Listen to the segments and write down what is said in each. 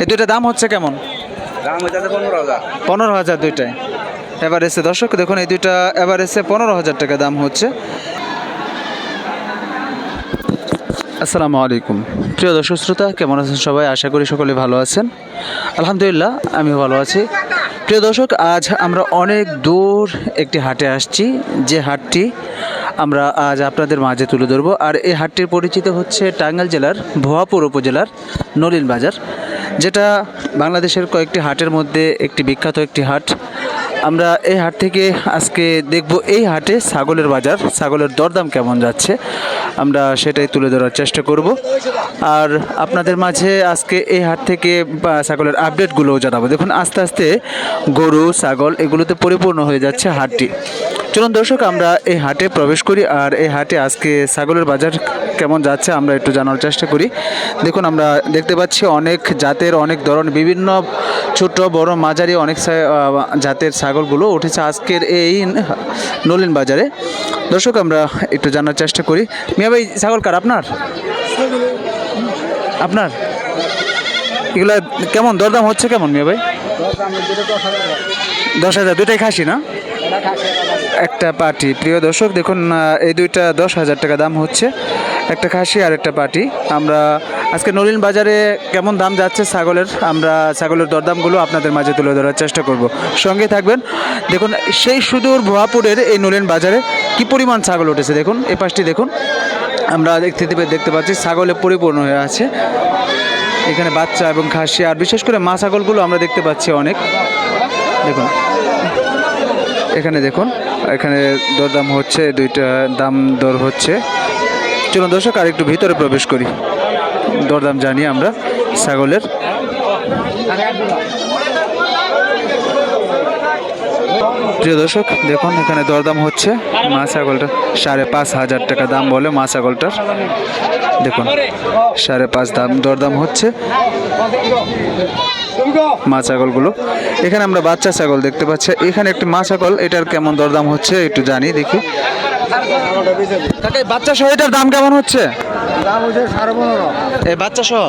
এই দুইটা দাম হচ্ছে কেমন? দাম হচ্ছে 15,000। 15,000 দুইটাই এভারেজে। দর্শক দেখুন এই দুইটা এভারেজে 15,000 টাকা দাম হচ্ছে। আসসালামু আলাইকুম প্রিয় দর্শক শ্রোতা, কেমন আছেন সবাই? আশা করি সকলে ভালো আছেন। আলহামদুলিল্লাহ আমিও ভালো আছি। প্রিয় দর্শক, আজ আমরা অনেক দূর একটি হাটে আসছি, যে হাটটি আমরা আজ আপনাদের মাঝে তুলে ধরবো। আর এই হাটটির পরিচিত হচ্ছে টাঙ্গাইল জেলার ভুয়াপুর উপজেলার নলিন বাজার, যেটা বাংলাদেশের কয়েকটি হাটের মধ্যে একটি বিখ্যাত একটি হাট। আমরা এই হাট থেকে আজকে দেখব এই হাটে ছাগলের বাজার, ছাগলের দরদাম কেমন যাচ্ছে, আমরা সেটাই তুলে ধরার চেষ্টা করব। আর আপনাদের মাঝে আজকে এই হাট থেকে ছাগলের আপডেটগুলোও জানাবো। দেখুন আস্তে আস্তে গরু ছাগল এগুলোতে পরিপূর্ণ হয়ে যাচ্ছে হাটটি। চলুন দর্শক আমরা এই হাটে প্রবেশ করি, আর এই হাটে আজকে ছাগলের বাজার কেমন যাচ্ছে আমরা একটু জানার চেষ্টা করি। দেখুন আমরা দেখতে পাচ্ছি অনেক জাতের, অনেক ধরনের, বিভিন্ন ছোট বড় মাঝারি অনেক জাতের ছাগলগুলো উঠেছে আজকের এই নলিন বাজারে। দর্শক আমরা একটু জানার চেষ্টা করি। মিয়া ভাই, ছাগল কার? আপনার? আপনার এগুলা কেমন দরদাম হচ্ছে কেমন মিয়া ভাই? 10,000 দুইটাই খাসি না? একটা পাটি। প্রিয় দর্শক দেখুন এই দুইটা 10,000 টাকা দাম হচ্ছে, একটা খাসি আর একটা পাটি। আমরা আজকে নলিন বাজারে কেমন দাম যাচ্ছে ছাগলের, আমরা ছাগলের দরদামগুলো আপনাদের মাঝে তুলে ধরার চেষ্টা করব। সঙ্গে থাকবেন। দেখুন সেই সুদূর ভুয়াপুরের এই নলিন বাজারে কি পরিমাণ ছাগল উঠেছে। দেখুন এই পাশটি দেখুন, আমরা দেখতে পাচ্ছি ছাগলে পরিপূর্ণ হয়ে আছে। এখানে বাচ্চা এবং খাসি আর বিশেষ করে মা ছাগলগুলো আমরা দেখতে পাচ্ছি অনেক। দেখুন এখানে দেখুন, এখানে দরদাম হচ্ছে, দুইটা দাম দর হচ্ছে। চলুন দর্শক আর একটু ভিতরে প্রবেশ করি, দরদাম জানি আমরা ছাগলের। প্রিয় দর্শক দেখুন এখানে দরদাম হচ্ছে মা ছাগলটা 5,500 টাকা দাম বলে মা ছাগলটার। দেখুন 5.5 দাম দরদাম হচ্ছে মা ছাগলগুলো। এখানে আমরা বাচ্চা ছাগল দেখতে পাচ্ছি। এখানে একটি মা ছাগল, এটার কেমন দরদাম হচ্ছে একটু জানি দেখি। বাচ্চা সহ এটার দাম কেমন হচ্ছে? এই বাচ্চা সহ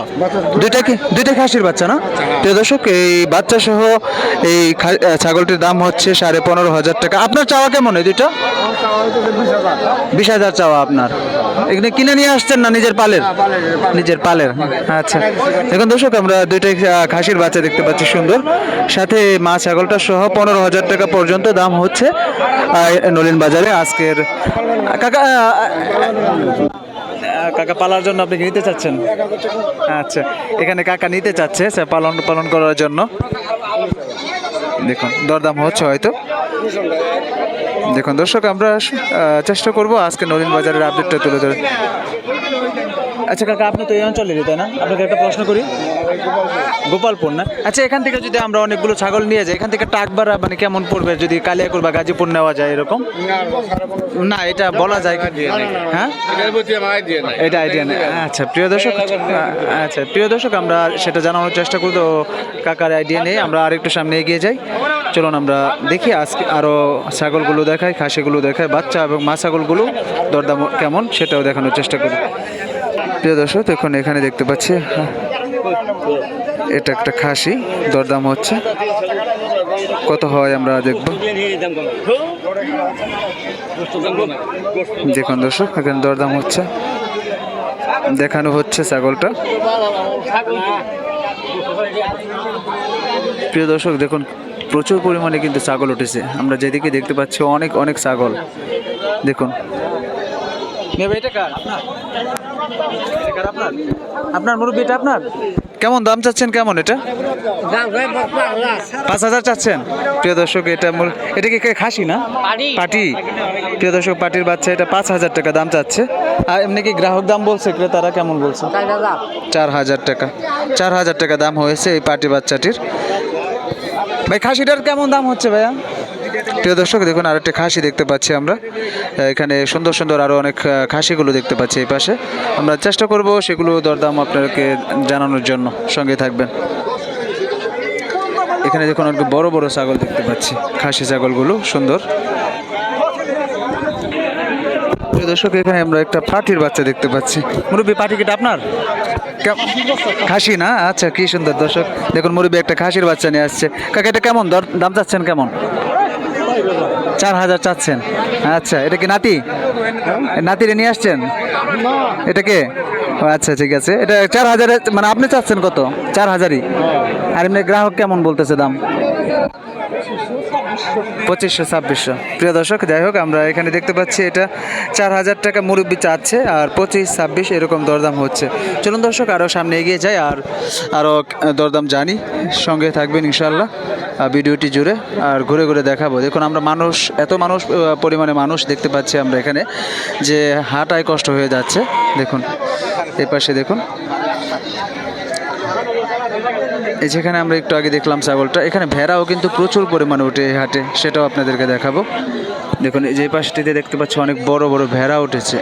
দুইটা খাসির বাচ্চা না? প্রিয় দর্শক এই বাচ্চা সহ এই ছাগলটির দাম হচ্ছে 15,500 টাকা। আপনার চাওয়া কেমন এই দুইটা? 20,000 চাওয়া আপনার। এখানে কিনে নিয়ে আসছেন না নিজের পালের? নিজের পালের। আচ্ছা দেখুন দর্শক আমরা দুইটাই খাসির বাচ্চা দেখতে পাচ্ছি সুন্দর, সাথে মা ছাগলটা সহ 15,000 টাকা পর্যন্ত দাম হচ্ছে নলিন বাজারে আজকের। কাকা পালার জন্য আপনি নিতে চাচ্ছেন? আচ্ছা এখানে কাকা নিতে চাচ্ছে পালন করার জন্য। দেখুন দরদাম হচ্ছে হয়তো। দেখুন দর্শক আমরা চেষ্টা করব আজকে নলিন বাজারের আপডেটটা তুলে ধরে। আচ্ছা কাকা আপনি তো এই অঞ্চলেরই তাই না? আপনাকে একটা প্রশ্ন করি। গোপালপুর না? আচ্ছা এখান থেকে যদি আমরা অনেকগুলো ছাগল নিয়ে যাই, এখান থেকে টাক ভাড়া মানে কেমন পড়বে যদি কালিয়াকৈর বা গাজীপুর নেওয়া যায় এরকম? না এটা বলা যায় হ্যাঁ, এটা আইডিয়া নেই। আচ্ছা প্রিয় দর্শক আমরা সেটা জানানোর চেষ্টা করব। কাকার আইডিয়া নেই, আমরা আরেকটু সামনে এগিয়ে যাই। চলুন আমরা দেখি আজকে আরও ছাগলগুলো দেখাই, খাসিগুলো দেখাই, বাচ্চা এবং মা ছাগলগুলো দরদাম কেমন সেটাও দেখানোর চেষ্টা করি। প্রিয় দর্শক দেখুন এখানে দেখতে পাচ্ছি এটা একটা খাসি, দরদাম হচ্ছে কত হয় আমরা দেখব। দেখুন দর্শক এখানে দরদাম হচ্ছে, দেখানো হচ্ছে ছাগলটা। প্রিয় দর্শক দেখুন প্রচুর পরিমাণে কিন্তু ছাগল উঠেছে, আমরা যেদিকে দেখতে পাচ্ছি অনেক অনেক ছাগল। দেখুন আপনার মুরব্বী, এটা আপনার কেমন দাম চাচ্ছেন? কেমন এটা? 5,000 চাচ্ছেন। প্রিয় দর্শক এটা কি খাসি না পাটি? প্রিয় দর্শক পাটির বাচ্চা, এটা 5,000 টাকা দাম চাচ্ছে। আর এমনি কি গ্রাহক দাম বলছে, ক্রেতারা কেমন বলছে? 4,000 টাকা। 4,000 টাকা দাম হয়েছে এই পাটি বাচ্চাটির। ভাই খাসিটার কেমন দাম হচ্ছে ভাইয়া? প্রিয় দর্শক দেখুন আরেকটা খাসি দেখতে পাচ্ছি আমরা। এখানে সুন্দর সুন্দর আরও অনেক খাসিগুলো দেখতে পাচ্ছি এই পাশে। আমরা চেষ্টা করব সেগুলো দরদাম আপনাদেরকে জানানোর জন্য, সঙ্গে থাকবেন। এখানে দেখুন অনেক বড় বড় ছাগল দেখতে পাচ্ছি, খাসি ছাগলগুলো সুন্দর। প্রিয় দর্শক এখানে আমরা একটা পাটির বাচ্চা দেখতে পাচ্ছি। মুরব্বী পাটি কিটা আপনার? খাসি না, আচ্ছা কি সুন্দর দর্শক দেখুন মুরব্বী একটা খাসির বাচ্চা নিয়ে আসছে। কাকা এটা কেমন দাম চাচ্ছেন কেমন? 4,000 চাচ্ছেন। আচ্ছা এটা কি নাতি? নাতিরে নিয়ে আসছেন? এটা কে? ও আচ্ছা ঠিক আছে, এটা 4,000 মানে আপনি চাচ্ছেন কত? 4,000ই। আর এমনি গ্রাহক কেমন বলতেছে দাম? 2500-2600। প্রিয় দর্শক যাই হোক আমরা এখানে দেখতে পাচ্ছি এটা 4,000 টাকা মুরব্বি চাচ্ছে আর 25-26 এরকম দরদাম হচ্ছে। চলুন দর্শক আরও সামনে এগিয়ে যাই আর আরও দরদাম জানি, সঙ্গে থাকবেন ইনশাল্লাহ ভিডিওটি জুড়ে আর ঘুরে ঘুরে দেখাবো। দেখুন আমরা এত মানুষ পরিমাণে মানুষ দেখতে পাচ্ছি আমরা এখানে যে হাঁটায় কষ্ট হয়ে যাচ্ছে। দেখুন এই পাশে দেখুন, এই যেখানে আমরা একটু আগে দেখলাম ছাগলটা, এখানে ভেড়াও কিন্তু প্রচুর পরিমাণে ওঠে এই হাটে, সেটাও আপনাদেরকে দেখাবো। দেখুন এই যে পাশটিতে দেখতে পাচ্ছি অনেক বড় বড় ভেড়া উঠেছে।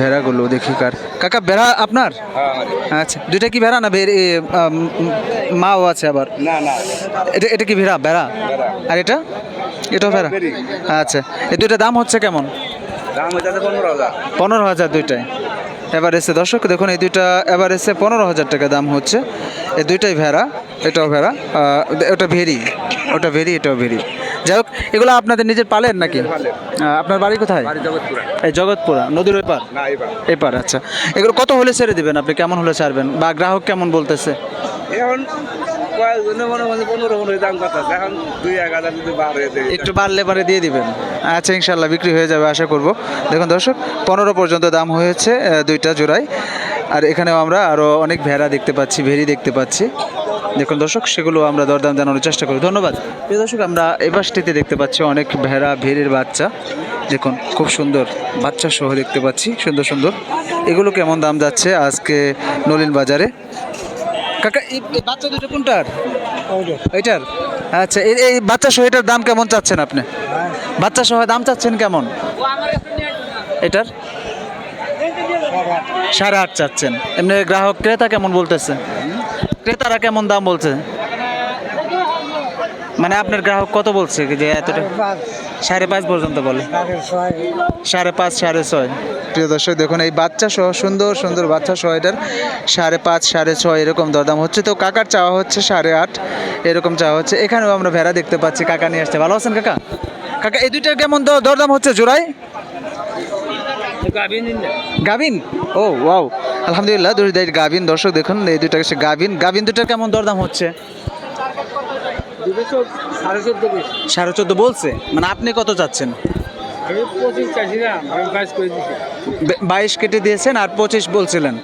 ভেড়াগুলো দেখি কার? কাকা ভেড়া আপনার? আচ্ছা দুইটা কি ভেড়া না মাও আছে আবার? না না, এটা কি ভেড়া? আর এটাও ভেড়া? আচ্ছা এই দুইটা দাম হচ্ছে কেমন? দাম হইতাছে 15,000। 15,000 দুইটাই। এভারেজে দর্শক দেখুন এই দুইটা এভারেজে 15,000 টাকা দাম হচ্ছে। এই দুইটাই ভেড়া, এটাও ভেড়া, ওটা ভেরি, এটাও ভেরি। যাই হোক এগুলো আপনাদের নিজের পালেন নাকি? আপনার বাড়ি কোথায়? এই জগৎপুরা, নদীর ওই পার? এপার। আচ্ছা এগুলো কত হলে ছেড়ে দিবেন আপনি? কেমন হলে ছাড়বেন বা গ্রাহক কেমন বলতেছে? এখন কয়েকজনে মনে 15 দাম কথা, এখন 2-1,000 যদি বাড়ে একটু বাড়লে পরে দিয়ে দিবেন। আচ্ছা ইনশাল্লাহ বিক্রি হয়ে যাবে আশা করব। দেখুন দর্শক 15 পর্যন্ত দাম হয়েছে দুইটা জোড়ায়। আর এখানেও আমরা আরও অনেক ভেড়া দেখতে পাচ্ছি, ভেরি দেখতে পাচ্ছি। দেখুন দর্শক সেগুলো আমরা দরদাম জানানোর চেষ্টা করি। ধন্যবাদ। প্রিয় দর্শক আমরা এই পাশটিতে দেখতে পাচ্ছি অনেক ভেড়া, ভেড়ির বাচ্চা। দেখুন খুব সুন্দর বাচ্চা সহ দেখতে পাচ্ছি, সুন্দর সুন্দর। এগুলো কেমন দাম যাচ্ছে আজকে নলিন বাজারে? কাকা এই বাচ্চা দুটো কোনটার? এইটার? আচ্ছা এই বাচ্চা সহ এটার দাম কেমন চাচ্ছেন আপনি? বাচ্চা সহ দাম চাচ্ছেন কেমন এটার? 8.5 চাচ্ছেন। এমনি গ্রাহক ক্রেতা কেমন বলতেছে? ক্রেতারা কেমন দাম বলছে? মানে আপনার গ্রাহক কত বলছে যে এতটা? 5.5 পর্যন্ত বলে। 5.5, 6.5। প্রিয় দর্শক দেখুন এই বাচ্চা সহ সুন্দর সুন্দর বাচ্চা সহ এটার 5.5, 6.5 এরকম দরদাম হচ্ছে। তো কাকার চাওয়া হচ্ছে 8.5 এরকম চাওয়া হচ্ছে। এখানেও আমরা ভেড়া দেখতে পাচ্ছি, কাকা নিয়ে আসছে। ভালো আছেন কাকা? কাকা এই দুইটার কেমন দরদাম হচ্ছে জোড়ায়? গাভিন? ও ওয়াও, আলহামদুলিল্লাহ দুই গাভিন। দর্শক দেখুন এই দুইটা হচ্ছে গাভিন দুটার কেমন দরদাম হচ্ছে? 14.5 বলছে। মানে আপনি কত চাচ্ছেন? 22 কেটে দিয়েছেন আর 25 বলছিলেন।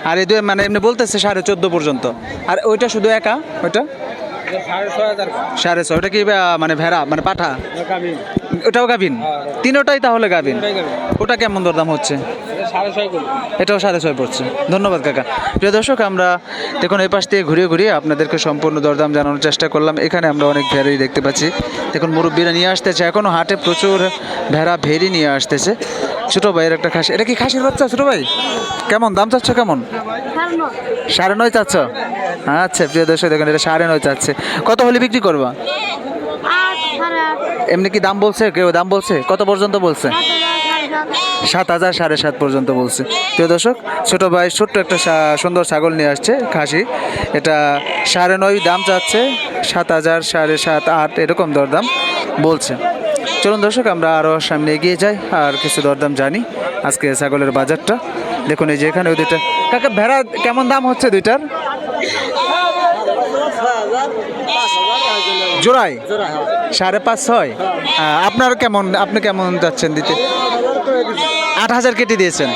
আর এই দুই মানে এমনি বলতেছে 14.5 পর্যন্ত। আর ওইটা শুধু একা? ওইটা 6.5। ওটা কি মানে ভেড়া মানে পাঠা? ওটাও গাভিন? তিনোটাই তাহলে গাভিন। ওটা কেমন দরদাম হচ্ছে? এটাও 6.5 পড়ছে। ধন্যবাদ কাকা। প্রিয় দর্শক আমরা দেখুন এই পাশ থেকে ঘুরিয়ে ঘুরিয়ে আপনাদেরকে সম্পূর্ণ দরদাম জানানোর চেষ্টা করলাম। এখানে আমরা অনেক ভেড়ি দেখতে পাচ্ছি। দেখুন মুরব্বীরা নিয়ে আসতেছে, এখনও হাটে প্রচুর ভেড়া ভেড়ি নিয়ে আসতেছে। ছোটো ভাইয়ের একটা খাসি, এটা কি খাসির বাচ্চা ছোটো ভাই? কেমন দাম চাচ্ছ কেমন? 9.5 চাচ্ছ? আচ্ছা প্রিয় দর্শক দেখুন এটা 9.5 চাচ্ছে। কত হলে বিক্রি করবা? এমনি কি দাম বলছে? কেউ দাম বলছে? কত পর্যন্ত বলছে? 7,000, 7.5 পর্যন্ত বলছে। প্রিয় দর্শক ছোটো ভাই ছোট্ট একটা সুন্দর ছাগল নিয়ে আসছে খাসি, এটা 9.5 দাম চাচ্ছে। 7,000, 7.5, 8 এরকম দরদাম বলছে। চলুন দর্শক আমরা আরও সামনে এগিয়ে যাই আর কিছু দরদাম জানি আজকে ছাগলের বাজারটা। দেখুন এই যে এখানে ওই দুইটা কাকা ভেড়া কেমন দাম হচ্ছে দুইটার? জোড়ায় 5.5, 6। আপনার কেমন, আপনি কেমন যাচ্ছেন দিতে? 8,000 কেটে দিয়েছেন।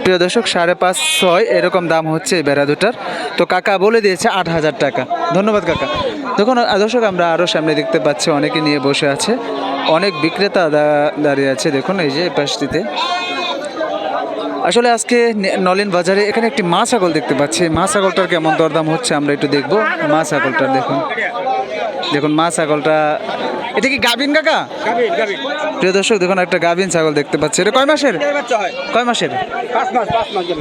প্রিয় দর্শক 5.5, 6 এরকম দাম হচ্ছে এই ভেড়া দুটার। তো কাকা বলে দিয়েছে 8,000 টাকা। ধন্যবাদ কাকা। দেখুন দর্শক আমরা আরও সামনে দেখতে পাচ্ছি অনেকে নিয়ে বসে আছে, অনেক বিক্রেতা দাঁড়িয়ে আছে। দেখুন এই যে পাশটিতে আসলে আজকে নলিন বাজারে এখানে একটি মা ছাগল দেখতে পাচ্ছি। মা ছাগলটার কেমন দরদাম হচ্ছে আমরা একটু দেখবো। মা ছাগলটার দেখুন মা ছাগলটা, এটা কি গাভিন কাকা? প্রিয় দর্শক দেখুন একটা গাভিন ছাগল দেখতে পাচ্ছি। এটা কয় মাসের? 5 মাসের? 5 মাস।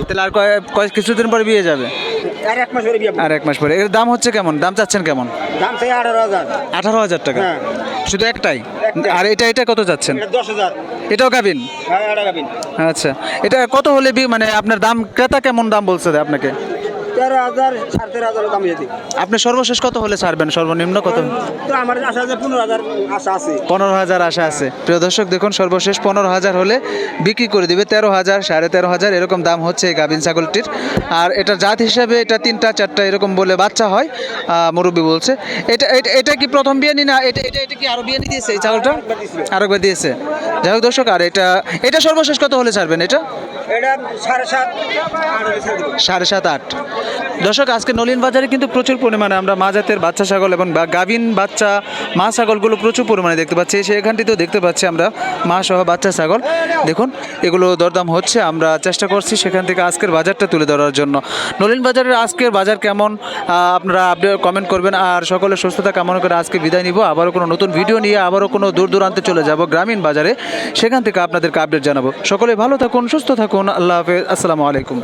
তাহলে আর কিছুদিন পরে বিয়ে যাবে? আর 1 মাস পরে। এর দাম হচ্ছে কেমন? দাম চাচ্ছেন কেমন? 18,000 টাকা শুধু একটাই? আর এটা কত চাচ্ছেন? 10,000। এটাও গাভিন? আচ্ছা এটা কত হলে মানে আপনার দাম, ক্রেতা কেমন দাম বলছে আপনাকে? 13,000 13,500 দাম যেতে আপনি সর্বশেষ কত হলে ছাড়বেন, সর্বনিম্ন কত? তো আমার আশা আছে 15,000 আশা আছে। 15,000 আশা আছে। প্রিয় দর্শক দেখুন, সর্বশেষ 15,000 হলে বিক্রি করে দিবে। 13,000, 13,500 এরকম দাম হচ্ছে এই গাভিন ছাগলটির। আর এটার জাত হিসাবে এটা 3টা 4টা এরকম বলে বাচ্চা হয়, মুরব্বী বলছে। এটা কি প্রথম বিয়ানি না? এটা কি আরো বিয়ানি দিয়েছে এই ছাগলটা? আরেকবার দিয়েছে। যাই হোক দর্শক, আর এটা সর্বশেষ কত হলে ছাড়বেন এটা? এটা 7.5 7.5 8। দর্শক, আজকে নলিন বাজারে কিন্তু প্রচুর পরিমাণে আমরা মা জাতের বাচ্চা ছাগল এবং গাভিন বাচ্চা মা ছাগলগুলো প্রচুর পরিমাণে দেখতে পাচ্ছি। সেখানটিতেও দেখতে পাচ্ছি আমরা মা সহ বাচ্চা ছাগল। দেখুন এগুলো দরদাম হচ্ছে, আমরা চেষ্টা করছি সেখান থেকে আজকের বাজারটা তুলে ধরার জন্য। নলিন বাজারের আজকের বাজার কেমন আপনারা আপডেট কমেন্ট করবেন। আর সকলের সুস্থতা কামনা করে আজকে বিদায় নিব। আবারও কোনো নতুন ভিডিও নিয়ে আবারও কোনো দূর দূরান্তে চলে যাব গ্রামীণ বাজারে, সেখান থেকে আপনাদেরকে আপডেট জানাবো। সকলে ভালো থাকুন, সুস্থ থাকুন। আল্লাহ হাফেজ, আসসালামু আলাইকুম।